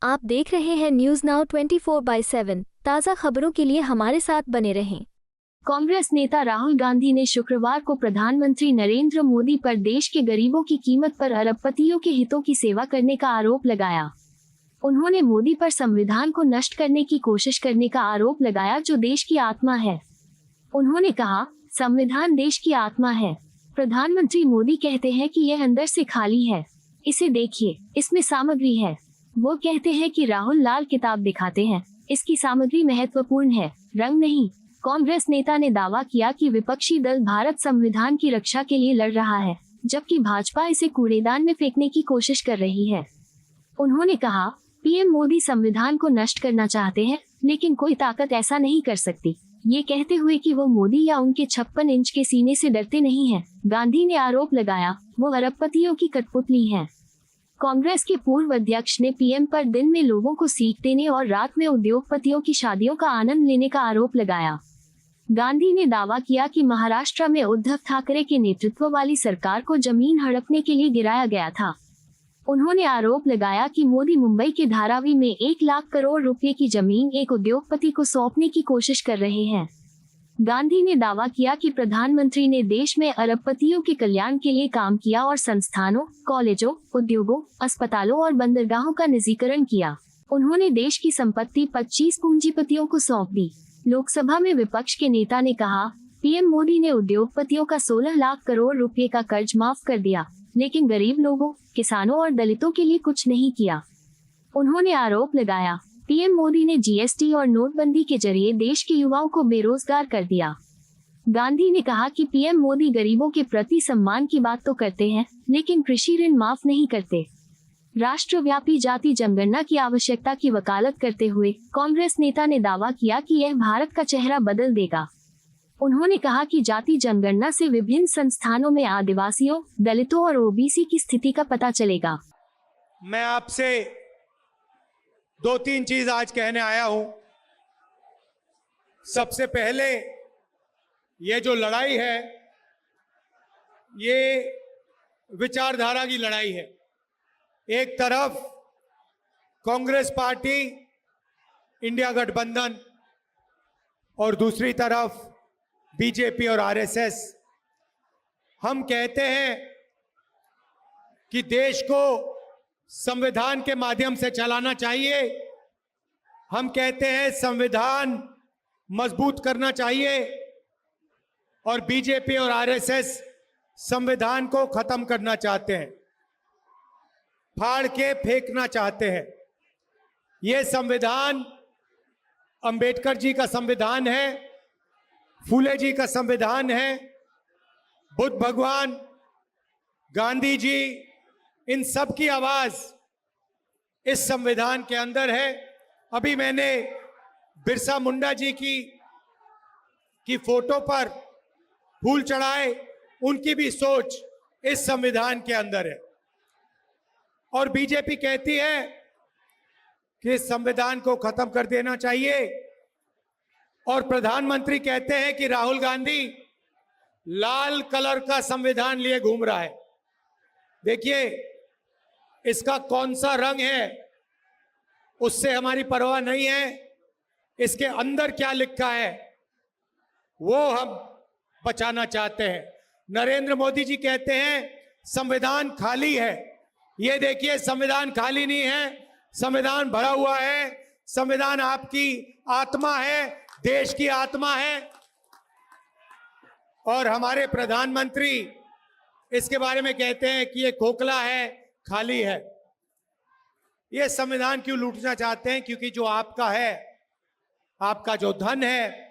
आप देख रहे हैं न्यूज नाउ 24/7। ताज़ा खबरों के लिए हमारे साथ बने रहें। कांग्रेस नेता राहुल गांधी ने शुक्रवार को प्रधानमंत्री नरेंद्र मोदी पर देश के गरीबों की कीमत पर अरबपतियों के हितों की सेवा करने का आरोप लगाया। उन्होंने मोदी पर संविधान को नष्ट करने की कोशिश करने का आरोप लगाया, जो देश की आत्मा है। उन्होंने कहा, संविधान देश की आत्मा है। प्रधानमंत्री मोदी कहते हैं कि यह अंदर से खाली है, इसे देखिए, इसमें सामग्री है। वो कहते हैं कि राहुल लाल किताब दिखाते हैं, इसकी सामग्री महत्वपूर्ण है, रंग नहीं। कांग्रेस नेता ने दावा किया कि विपक्षी दल भारत संविधान की रक्षा के लिए लड़ रहा है, जबकि भाजपा इसे कूड़ेदान में फेंकने की कोशिश कर रही है। उन्होंने कहा, पीएम मोदी संविधान को नष्ट करना चाहते हैं, लेकिन कोई ताकत ऐसा नहीं कर सकती, ये कहते हुए कि वो मोदी या उनके 56 इंच के सीने से डरते नहीं हैं। गांधी ने आरोप लगाया, वो अरबपतियों की कठपुतली हैं। कांग्रेस के पूर्व अध्यक्ष ने पीएम पर दिन में लोगों को सीख देने और रात में उद्योगपतियों की शादियों का आनंद लेने का आरोप लगाया। गांधी ने दावा किया कि महाराष्ट्र में उद्धव ठाकरे के नेतृत्व वाली सरकार को जमीन हड़पने के लिए गिराया गया था। उन्होंने आरोप लगाया कि मोदी मुंबई के धारावी में 1 लाख करोड़ रुपए की जमीन एक उद्योगपति को सौंपने की कोशिश कर रहे हैं। गांधी ने दावा किया कि प्रधानमंत्री ने देश में अरबपतियों के कल्याण के लिए काम किया और संस्थानों, कॉलेजों, उद्योगों, अस्पतालों और बंदरगाहों का निजीकरण किया। उन्होंने देश की संपत्ति 25 पूंजीपतियों को सौंप दी। लोकसभा में विपक्ष के नेता ने कहा, पीएम मोदी ने उद्योगपतियों का 16 लाख करोड़ रुपए का कर्ज माफ कर दिया, लेकिन गरीब लोगों, किसानों और दलितों के लिए कुछ नहीं किया। उन्होंने आरोप लगाया, पीएम मोदी ने जीएसटी और नोटबंदी के जरिए देश के युवाओं को बेरोजगार कर दिया। गांधी ने कहा कि पीएम मोदी गरीबों के प्रति सम्मान की बात तो करते हैं, लेकिन कृषि ऋण माफ नहीं करते। राष्ट्रव्यापी जाति जनगणना की आवश्यकता की वकालत करते हुए कांग्रेस नेता ने दावा किया कि यह भारत का चेहरा बदल देगा। उन्होंने कहा कि जाति जनगणना से विभिन्न संस्थानों में आदिवासियों, दलितों और ओबीसी की स्थिति का पता चलेगा। मैं आपसे 2-3 चीज आज कहने आया हूं। सबसे पहले, ये जो लड़ाई है, ये विचारधारा की लड़ाई है। एक तरफ कांग्रेस पार्टी, इंडिया गठबंधन, और दूसरी तरफ बीजेपी और आरएसएस। हम कहते हैं कि देश को संविधान के माध्यम से चलाना चाहिए। हम कहते हैं संविधान मजबूत करना चाहिए, और बीजेपी और आरएसएस संविधान को खत्म करना चाहते हैं, फाड़ के फेंकना चाहते हैं। यह संविधान अंबेडकर जी का संविधान है, फूले जी का संविधान है, बुद्ध भगवान, गांधी जी, इन सब की आवाज इस संविधान के अंदर है। अभी मैंने बिरसा मुंडा जी की फोटो पर फूल चढ़ाए, उनकी भी सोच इस संविधान के अंदर है। और बीजेपी कहती है कि इस संविधान को खत्म कर देना चाहिए, और प्रधानमंत्री कहते हैं कि राहुल गांधी लाल कलर का संविधान लिए घूम रहा है। देखिए, इसका कौन सा रंग है उससे हमारी परवाह नहीं है, इसके अंदर क्या लिखा है वो हम बचाना चाहते हैं। नरेंद्र मोदी जी कहते हैं संविधान खाली है। ये देखिए, संविधान खाली नहीं है, संविधान भरा हुआ है। संविधान आपकी आत्मा है, देश की आत्मा है। और हमारे प्रधानमंत्री इसके बारे में कहते हैं कि ये खोखला है, खाली है। ये संविधान क्यों लूटना चाहते हैं? क्योंकि जो आपका है, आपका जो धन है,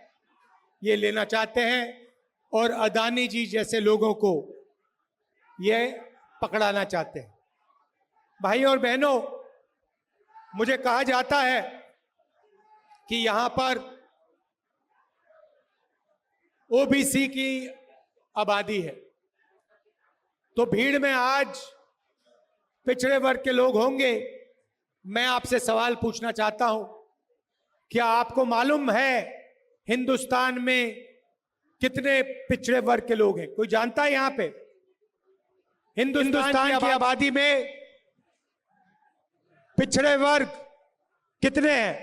ये लेना चाहते हैं, और अदानी जी जैसे लोगों को ये पकड़ाना चाहते हैं। भाई और बहनों, मुझे कहा जाता है कि यहां पर ओबीसी की आबादी है, तो भीड़ में आज पिछड़े वर्ग के लोग होंगे। मैं आपसे सवाल पूछना चाहता हूं, क्या आपको मालूम है हिंदुस्तान में कितने पिछड़े वर्ग के लोग हैं? कोई जानता है? यहां पे हिंदुस्तान की आबादी में पिछड़े वर्ग कितने हैं?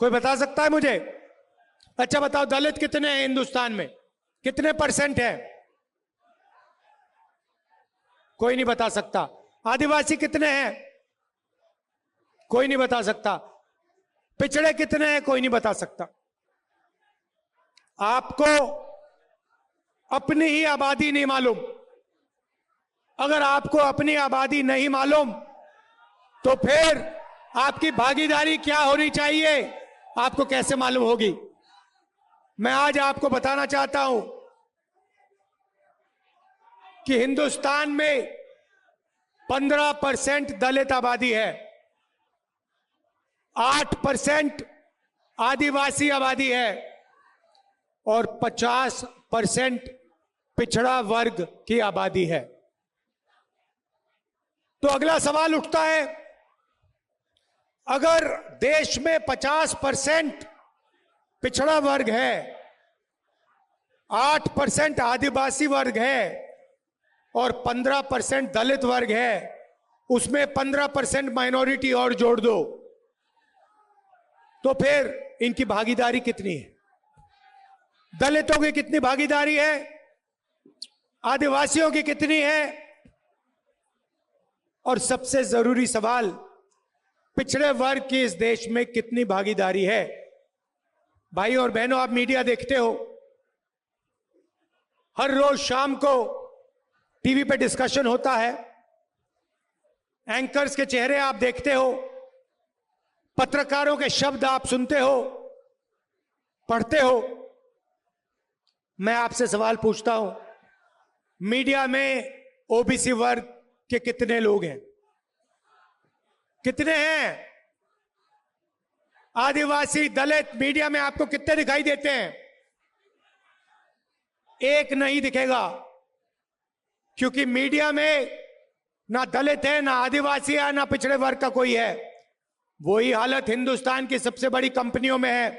कोई बता सकता है मुझे? अच्छा बताओ, दलित कितने हैं हिंदुस्तान में? कितने % है? कोई नहीं बता सकता। आदिवासी कितने हैं? कोई नहीं बता सकता। पिछड़े कितने हैं? कोई नहीं बता सकता। आपको अपनी ही आबादी नहीं मालूम। अगर आपको अपनी आबादी नहीं मालूम तो फिर आपकी भागीदारी क्या होनी चाहिए, आपको कैसे मालूम होगी? मैं आज आपको बताना चाहता हूं कि हिंदुस्तान में 15% दलित आबादी है, 8% आदिवासी आबादी है और 50% पिछड़ा वर्ग की आबादी है। तो अगला सवाल उठता है, अगर देश में 50% पिछड़ा वर्ग है, 8% आदिवासी वर्ग है और 15% दलित वर्ग है, उसमें 15% माइनॉरिटी और जोड़ दो, तो फिर इनकी भागीदारी कितनी है? दलितों की कितनी भागीदारी है? आदिवासियों की कितनी है? और सबसे जरूरी सवाल, पिछड़े वर्ग की इस देश में कितनी भागीदारी है? भाई और बहनों, आप मीडिया देखते हो, हर रोज शाम को टीवी पे डिस्कशन होता है, एंकर्स के चेहरे आप देखते हो, पत्रकारों के शब्द आप सुनते हो, पढ़ते हो। मैं आपसे सवाल पूछता हूं, मीडिया में ओबीसी वर्ग के कितने लोग हैं? कितने हैं? आदिवासी, दलित मीडिया में आपको कितने दिखाई देते हैं? एक नहीं दिखेगा, क्योंकि मीडिया में ना दलित है, ना आदिवासी है, ना पिछड़े वर्ग का कोई है। वही हालत हिंदुस्तान की सबसे बड़ी कंपनियों में है।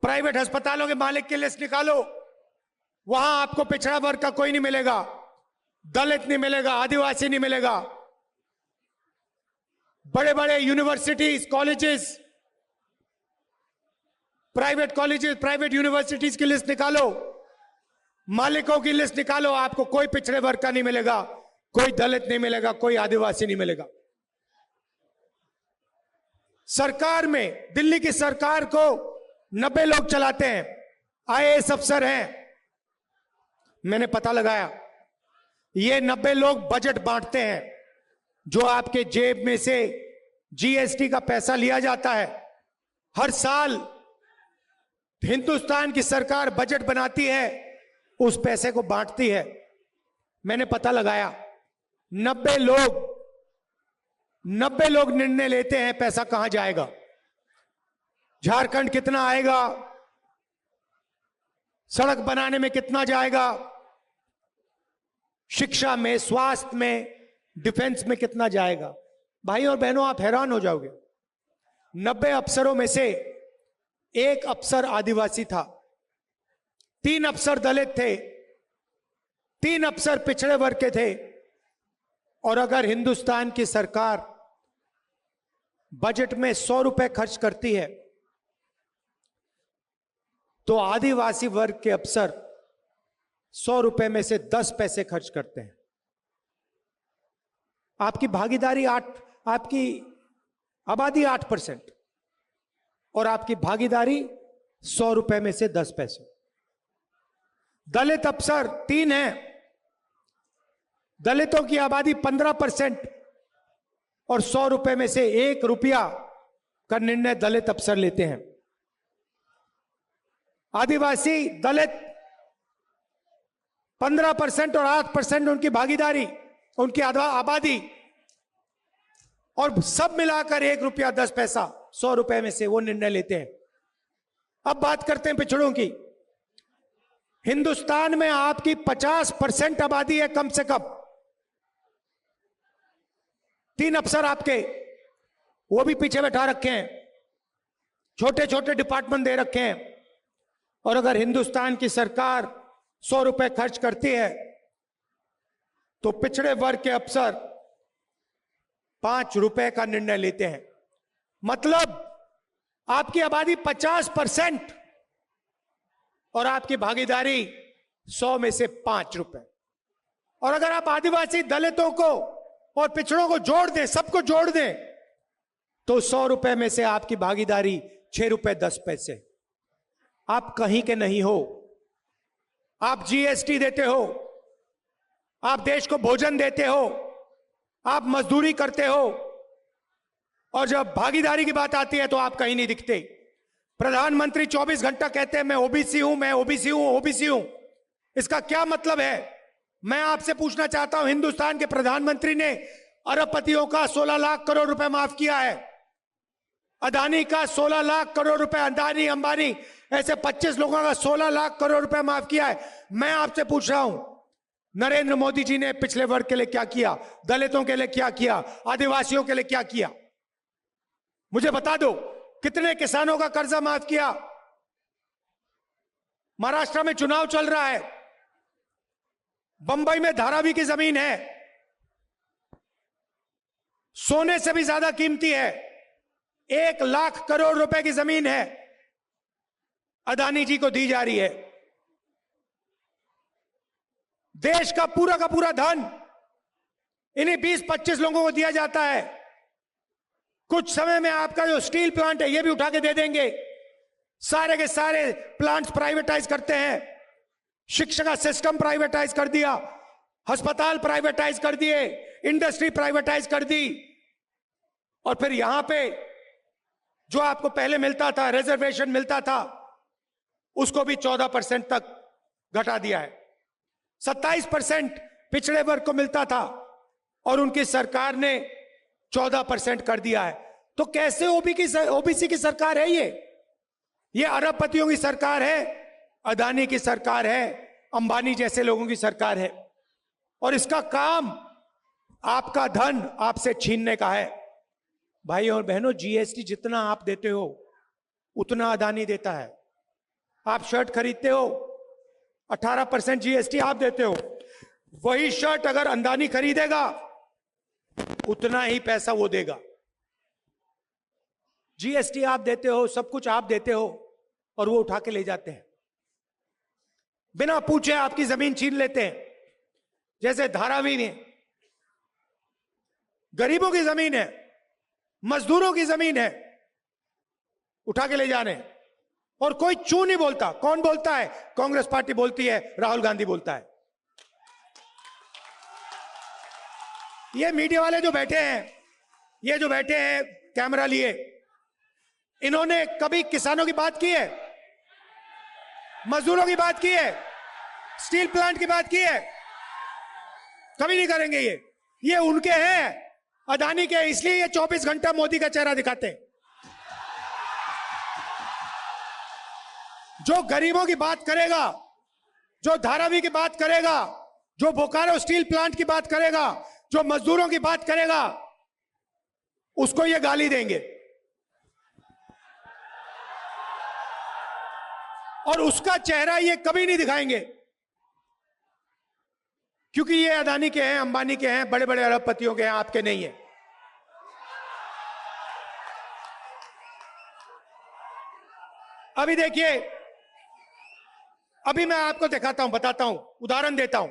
प्राइवेट अस्पतालों के मालिक की लिस्ट निकालो, वहां आपको पिछड़ा वर्ग का कोई नहीं मिलेगा, दलित नहीं मिलेगा, आदिवासी नहीं मिलेगा। बड़े बड़े universities, colleges, private colleges, private universities की लिस्ट निकालो, मालिकों की लिस्ट निकालो, आपको कोई पिछड़े वर्ग का नहीं मिलेगा, कोई दलित नहीं मिलेगा, कोई आदिवासी नहीं मिलेगा। सरकार में, दिल्ली की सरकार को 90 लोग चलाते हैं, आईएएस अफसर हैं। मैंने पता लगाया, ये 90 लोग बजट बांटते हैं। जो आपके जेब में से जीएसटी का पैसा लिया जाता है, हर साल हिंदुस्तान की सरकार बजट बनाती है, उस पैसे को बांटती है। मैंने पता लगाया, 90 लोग निर्णय लेते हैं पैसा कहां जाएगा, झारखंड कितना आएगा, सड़क बनाने में कितना जाएगा, शिक्षा में, स्वास्थ्य में, डिफेंस में कितना जाएगा। भाई और बहनों, आप हैरान हो जाओगे, 90 अफसरों में से एक अफसर आदिवासी था, 3 अफसर दलित थे, 3 अफसर पिछड़े वर्ग के थे। और अगर हिंदुस्तान की सरकार बजट में 100 रुपए खर्च करती है, तो आदिवासी वर्ग के अफसर 100 रुपए में से 10 पैसे खर्च करते हैं। आपकी भागीदारी आपकी आबादी 8% और आपकी भागीदारी 100 रुपए में से 10 पैसे। दलित अफसर 3 हैं, दलितों की आबादी 15% और 100 रुपए में से 1 रुपया का निर्णय दलित अफसर लेते हैं। आदिवासी, दलित 15% और 8% उनकी भागीदारी, उनकी आबादी, और सब मिलाकर 1 रुपया 10 पैसा 100 रुपए में से वो निर्णय लेते हैं। अब बात करते हैं पिछड़ों की। हिंदुस्तान में आपकी 50% आबादी है कम से कम। 3 अफसर आपके, वो भी पीछे बैठा रखे हैं, छोटे छोटे डिपार्टमेंट दे रखे हैं। और अगर हिंदुस्तान की सरकार 100 रुपए खर्च करती है, तो पिछड़े वर्ग के अफसर 5 रुपए का निर्णय लेते हैं। मतलब आपकी आबादी 50% और आपकी भागीदारी 100 में से 5 रुपए। और अगर आप आदिवासी दलितों को और पिछड़ों को जोड़ दें, सबको जोड़ दें, तो 100 रुपए में से आपकी भागीदारी 6 रुपए 10 पैसे। आप कहीं के नहीं हो। आप जीएसटी देते हो, आप देश को भोजन देते हो, आप मजदूरी करते हो, और जब भागीदारी की बात आती है तो आप कहीं नहीं दिखते। प्रधानमंत्री 24 घंटा कहते हैं मैं ओबीसी हूं, मैं ओबीसी हूं, ओबीसी हूं। इसका क्या मतलब है? मैं आपसे पूछना चाहता हूं, हिंदुस्तान के प्रधानमंत्री ने अरबपतियों का 16 लाख करोड़ रुपए माफ किया है, अदानी का 16 लाख करोड़ रुपए, अदानी अंबानी ऐसे 25 लोगों का 16 लाख करोड़ रुपए माफ किया है। मैं आपसे पूछ रहा हूं, नरेंद्र मोदी जी ने पिछले वर्ग के लिए क्या किया, दलितों के लिए क्या किया, आदिवासियों के लिए क्या किया? मुझे बता दो, कितने किसानों का कर्जा माफ किया? महाराष्ट्र में चुनाव चल रहा है, बंबई में धारावी की जमीन है, सोने से भी ज्यादा कीमती है, 1 लाख करोड़ रुपए की जमीन है, अदानी जी को दी जा रही है। देश का पूरा धन इन्हीं 20-25 लोगों को दिया जाता है। कुछ समय में आपका जो स्टील प्लांट है, ये भी उठा के दे देंगे। सारे के सारे प्लांट्स प्राइवेटाइज करते हैं। शिक्षा का सिस्टम प्राइवेटाइज कर दिया, अस्पताल प्राइवेटाइज कर दिए, इंडस्ट्री प्राइवेटाइज कर दी, और फिर यहां पे जो आपको पहले मिलता था, रिजर्वेशन मिलता था, उसको भी 14% तक घटा दिया है। 27% पिछड़े वर्ग को मिलता था और उनकी सरकार ने 14% कर दिया है। तो कैसे ओबीसी की सरकार है ये अरबपतियों की सरकार है, अदानी की सरकार है, अंबानी जैसे लोगों की सरकार है, और इसका काम आपका धन आपसे छीनने का है। भाई और बहनों, जीएसटी जितना आप देते हो उतना अदानी देता है। आप शर्ट खरीदते हो, 18% जीएसटी आप देते हो। वही शर्ट अगर अदानी खरीदेगा उतना ही पैसा वो देगा। जीएसटी आप देते हो, सब कुछ आप देते हो, और वो उठा के ले जाते हैं। बिना पूछे आपकी जमीन छीन लेते हैं। जैसे धारावी में गरीबों की जमीन है, मजदूरों की जमीन है, उठा के ले जाने, और कोई चू नहीं बोलता। कौन बोलता है? कांग्रेस पार्टी बोलती है, राहुल गांधी बोलता है। ये मीडिया वाले जो बैठे हैं, ये जो बैठे हैं कैमरा लिए, इन्होंने कभी किसानों की बात की है, मजदूरों की बात की है, स्टील प्लांट की बात की है? कभी नहीं करेंगे। ये उनके हैं, अदानी के, इसलिए ये 24 घंटा मोदी का चेहरा दिखाते हैं। जो गरीबों की बात करेगा, जो धारावी की बात करेगा, जो बोकारो स्टील प्लांट की बात करेगा, जो मजदूरों की बात करेगा, उसको ये गाली देंगे, और उसका चेहरा ये कभी नहीं दिखाएंगे, क्योंकि ये अदानी के हैं, अंबानी के हैं, बड़े बड़े अरबपतियों के हैं, आपके नहीं है। अभी देखिए, अभी मैं आपको दिखाता हूं, बताता हूं, उदाहरण देता हूं।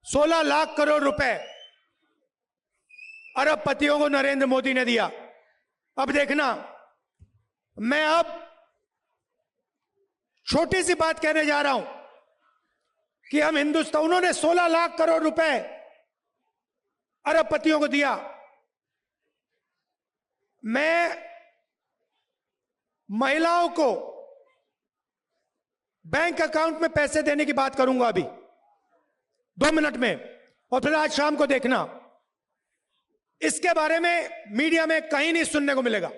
16 लाख करोड़ रुपए अरबपतियों को नरेंद्र मोदी ने दिया। अब देखना, मैं अब छोटी सी बात कहने जा रहा हूं कि हम हिंदुस्तान, उन्होंने 16 लाख करोड़ रुपए अरबपतियों को दिया। मैं महिलाओं को बैंक अकाउंट में पैसे देने की बात करूंगा अभी 2 मिनट में, और फिर आज शाम को देखना, इसके बारे में मीडिया में कहीं नहीं सुनने को मिलेगा।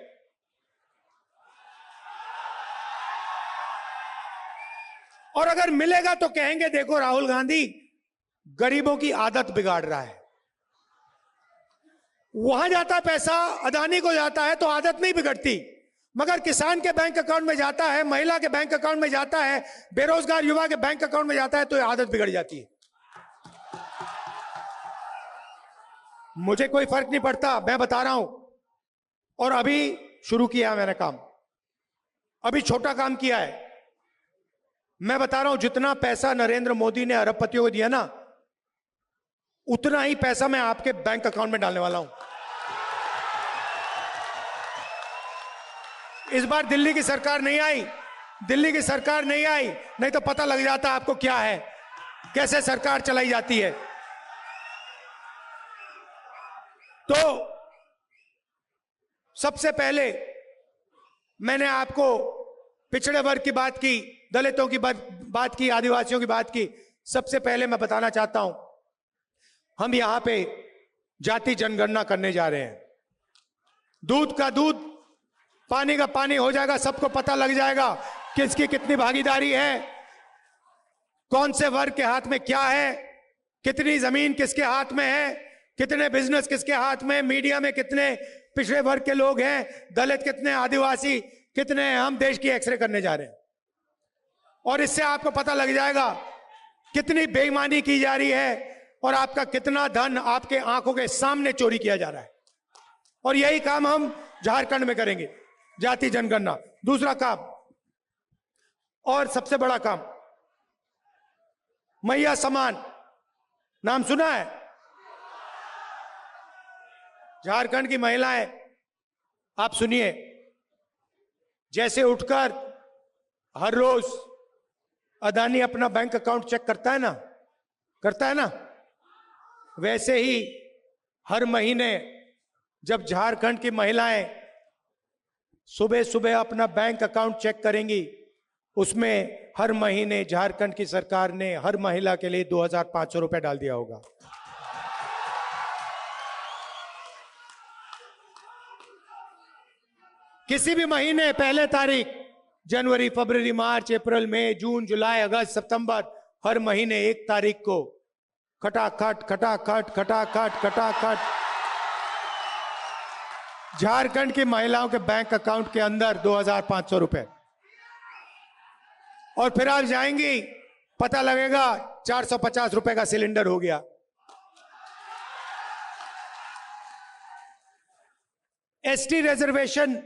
और अगर मिलेगा तो कहेंगे देखो राहुल गांधी गरीबों की आदत बिगाड़ रहा है। वहां जाता पैसा, अदानी को जाता है तो आदत नहीं बिगड़ती, मगर किसान के बैंक अकाउंट में जाता है, महिला के बैंक अकाउंट में जाता है, बेरोजगार युवा के बैंक अकाउंट में जाता है, तो आदत बिगड़ जाती है। मुझे कोई फर्क नहीं पड़ता, मैं बता रहा हूं। और अभी शुरू किया मैंने काम, अभी छोटा काम किया है। मैं बता रहा हूं जितना पैसा नरेंद्र मोदी ने अरबपतियों को दिया ना, उतना ही पैसा मैं आपके बैंक अकाउंट में डालने वाला हूं। इस बार दिल्ली की सरकार नहीं आई, दिल्ली की सरकार नहीं आई, नहीं तो पता लग जाता आपको क्या है, कैसे सरकार चलाई जाती है। तो सबसे पहले मैंने आपको पिछड़े वर्ग की बात की, दलितों की बात की, आदिवासियों की बात की। सबसे पहले मैं बताना चाहता हूं, हम यहां पे जाति जनगणना करने जा रहे हैं। दूध का दूध, पानी का पानी हो जाएगा, सबको पता लग जाएगा किसकी कितनी भागीदारी है, कौन से वर्ग के हाथ में क्या है, कितनी जमीन किसके हाथ में है, कितने बिजनेस किसके हाथ में, मीडिया में कितने पिछड़े वर्ग के लोग हैं, दलित कितने, आदिवासी कितने। हम देश की एक्सरे करने जा रहे हैं और इससे आपको पता लग जाएगा कितनी बेईमानी की जा रही है और आपका कितना धन आपके आंखों के सामने चोरी किया जा रहा है। और यही काम हम झारखंड में करेंगे, जाति जनगणना। दूसरा काम और सबसे बड़ा काम, मैया सम्मान, नाम सुना है? झारखंड की महिलाएं, आप सुनिए, जैसे उठकर हर रोज अदानी अपना बैंक अकाउंट चेक करता है ना, वैसे ही हर महीने जब झारखंड की महिलाएं सुबह सुबह अपना बैंक अकाउंट चेक करेंगी, उसमें हर महीने झारखंड की सरकार ने हर महिला के लिए 2,500 रुपए डाल दिया होगा। किसी भी महीने पहले तारीख, जनवरी, फरवरी, मार्च, अप्रैल, मई, जून, जुलाई, अगस्त, सितंबर, हर महीने 1 तारीख को खटाखट खटाखट खटाखट खटाखट झारखंड की महिलाओं के बैंक अकाउंट के अंदर 2,500 रुपए। और फिर आप जाएंगी, पता लगेगा 450 रुपए का सिलेंडर हो गया। एसटी रिजर्वेशन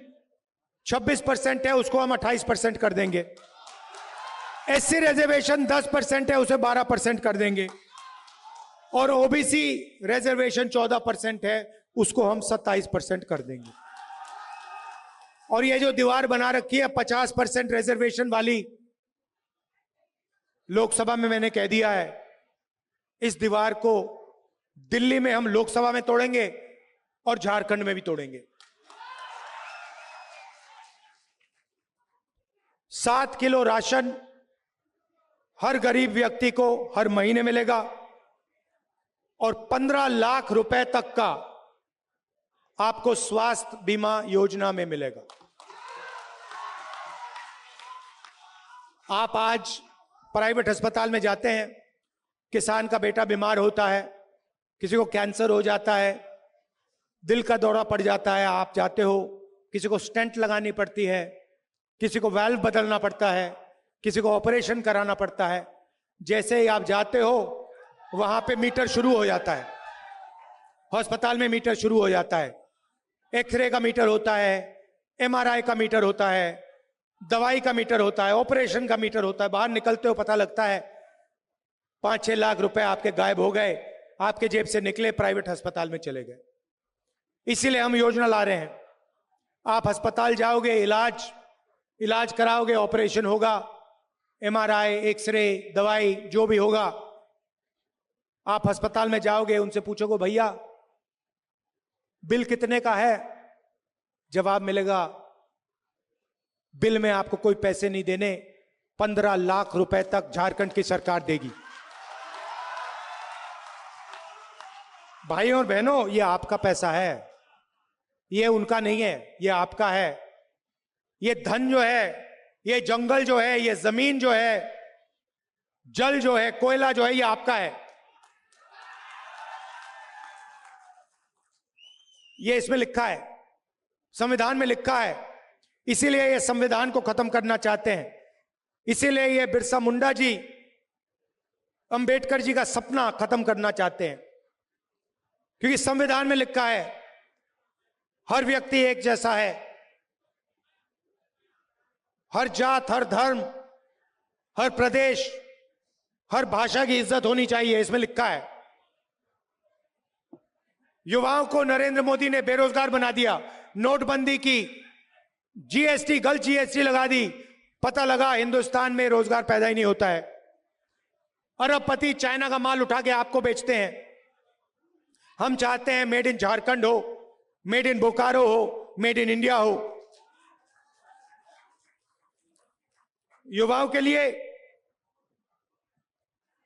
26% है, उसको हम 28% कर देंगे। एससी रिजर्वेशन 10% है, उसे 12% कर देंगे। और ओबीसी रिजर्वेशन 14% है, उसको हम 27% कर देंगे। और ये जो दीवार बना रखी है 50% रिजर्वेशन वाली, लोकसभा में मैंने कह दिया है, इस दीवार को दिल्ली में हम लोकसभा में तोड़ेंगे और झारखंड में भी तोड़ेंगे। 7 किलो राशन हर गरीब व्यक्ति को हर महीने मिलेगा और 15 लाख रुपए तक का आपको स्वास्थ्य बीमा योजना में मिलेगा। आप आज प्राइवेट अस्पताल में जाते हैं, किसान का बेटा बीमार होता है, किसी को कैंसर हो जाता है, दिल का दौरा पड़ जाता है, आप जाते हो, किसी को स्टेंट लगानी पड़ती है, किसी को वाल्व बदलना पड़ता है, किसी को ऑपरेशन कराना पड़ता है। जैसे ही आप जाते हो वहां पे मीटर शुरू हो जाता है, अस्पताल में मीटर शुरू हो जाता है। एक्सरे का मीटर होता है, एमआरआई का मीटर होता है, दवाई का मीटर होता है, ऑपरेशन का मीटर होता है। बाहर निकलते हो पता लगता है 5-6 लाख रुपए आपके गायब हो गए, आपके जेब से निकले, प्राइवेट अस्पताल में चले गए। इसीलिए हम योजना ला रहे हैं, आप अस्पताल जाओगे, इलाज कराओगे, ऑपरेशन होगा, एमआरआई, एक्सरे, दवाई जो भी होगा, आप अस्पताल में जाओगे, उनसे पूछोगे भैया बिल कितने का है, जवाब मिलेगा बिल में आपको कोई पैसे नहीं देने, 15 लाख रुपए तक झारखंड की सरकार देगी। भाइयों और बहनों, ये आपका पैसा है, ये उनका नहीं है, ये आपका है। ये धन जो है, ये जंगल जो है, ये जमीन जो है, जल जो है, कोयला जो है, ये आपका है। ये इसमें लिखा है, संविधान में लिखा है। इसीलिए ये संविधान को खत्म करना चाहते हैं। इसीलिए ये बिरसा मुंडा जी, अंबेडकर जी का सपना खत्म करना चाहते हैं, क्योंकि संविधान में लिखा है हर व्यक्ति एक जैसा है, हर जात, हर धर्म, हर प्रदेश, हर भाषा की इज्जत होनी चाहिए, इसमें लिखा है। युवाओं को नरेंद्र मोदी ने बेरोजगार बना दिया, नोटबंदी की, जीएसटी, गलत जीएसटी लगा दी, पता लगा हिंदुस्तान में रोजगार पैदा ही नहीं होता है। अरबपति चाइना का माल उठा के आपको बेचते हैं। हम चाहते हैं मेड इन झारखंड हो, मेड इन बोकारो हो, मेड इन इंडिया हो। युवाओं के लिए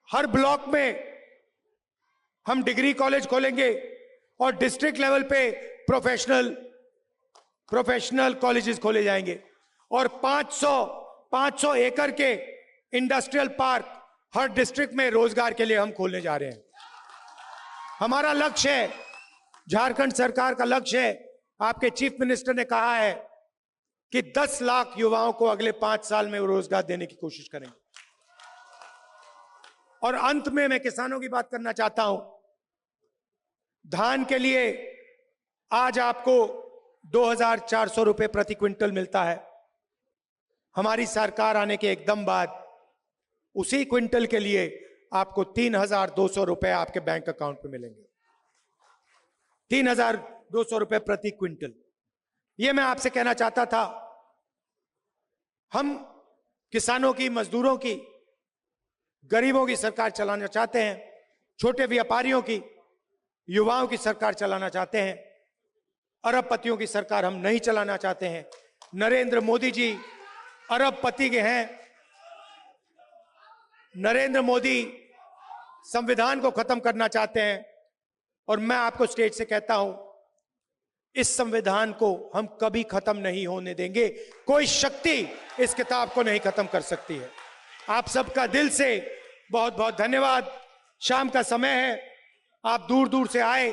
हर ब्लॉक में हम डिग्री कॉलेज खोलेंगे और डिस्ट्रिक्ट लेवल पे प्रोफेशनल कॉलेजेस खोले जाएंगे और 500 एकड़ के इंडस्ट्रियल पार्क हर डिस्ट्रिक्ट में रोजगार के लिए हम खोलने जा रहे हैं। हमारा लक्ष्य है, झारखंड सरकार का लक्ष्य है, आपके चीफ मिनिस्टर ने कहा है कि 10 लाख युवाओं को अगले 5 साल में रोजगार देने की कोशिश करेंगे। और अंत में मैं किसानों की बात करना चाहता हूं। धान के लिए आज आपको 2,400 रुपए प्रति क्विंटल मिलता है। हमारी सरकार आने के एकदम बाद उसी क्विंटल के लिए आपको 3,200 रुपए आपके बैंक अकाउंट पे मिलेंगे। 3,200 रुपए प्रति क्विंटल। यह मैं आपसे कहना चाहता था। हम किसानों की, मजदूरों की, गरीबों की सरकार चलाना चाहते हैं, छोटे व्यापारियों की, युवाओं की सरकार चलाना चाहते हैं। अरबपतियों की सरकार हम नहीं चलाना चाहते हैं। नरेंद्र मोदी जी अरबपति के हैं। नरेंद्र मोदी संविधान को खत्म करना चाहते हैं और मैं आपको स्टेज से कहता हूं, इस संविधान को हम कभी खत्म नहीं होने देंगे। कोई शक्ति इस किताब को नहीं खत्म कर सकती है। आप सबका दिल से बहुत बहुत धन्यवाद। शाम का समय है, आप दूर दूर से आए,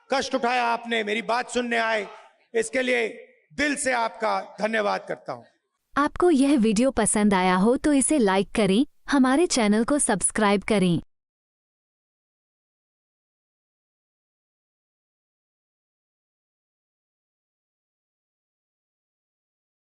कष्ट उठाया आपने, मेरी बात सुनने आए, इसके लिए दिल से आपका धन्यवाद करता हूं। आपको यह वीडियो पसंद आया हो तो इसे लाइक करें, हमारे चैनल को सब्सक्राइब करें।